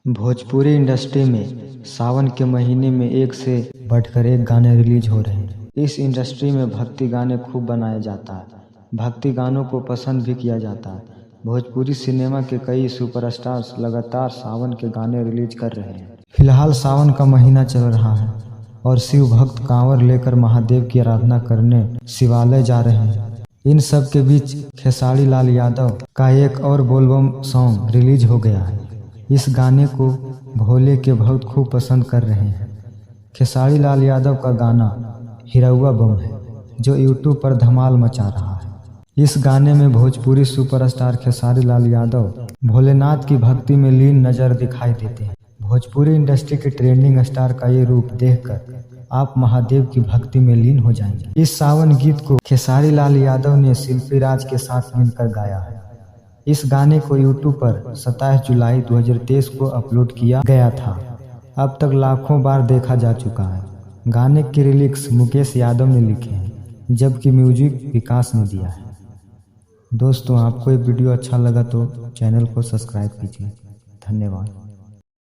Bhojpuri industry में सावन के महीने में एक से बढ़कर एक गाने रिलीज हो रहे हैं। इस इंडस्ट्री में भक्ति गाने खूब बनाया जाता है। भक्ति गानों को पसंद भी किया जाता है। भोजपुरी सिनेमा के कई सुपरस्टार्स लगातार सावन के गाने रिलीज कर रहे हैं। फिलहाल सावन का महीना चल रहा है और शिव भक्त कांवर लेकर महादेव की आराधना करने शिवालय जा रहे हैं। इन सब के बीच खेसारी लाल यादव का एक और बोलबम सॉन्ग रिलीज हो गया है। इस गाने को भोले के भक्त खूब पसंद कर रहे हैं। खेसारी लाल यादव का गाना हिरौआ बम है जो यूट्यूब पर धमाल मचा रहा है। इस गाने में भोजपुरी सुपरस्टार खेसारी लाल यादव भोलेनाथ की भक्ति में लीन नजर दिखाई देते हैं। भोजपुरी इंडस्ट्री के ट्रेंडिंग स्टार का ये रूप देखकर आप महादेव की भक्ति में लीन हो जाएंगे। इस सावन गीत को खेसारी लाल यादव ने शिल्पी राज के साथ मिलकर गाया है। इस गाने को यूट्यूब पर 27 जुलाई 2023 को अपलोड किया गया था। अब तक लाखों बार देखा जा चुका है। गाने के लिरिक्स मुकेश यादव ने लिखे हैं जबकि म्यूजिक विकास ने दिया है। दोस्तों, आपको ये वीडियो अच्छा लगा तो चैनल को सब्सक्राइब कीजिए। धन्यवाद।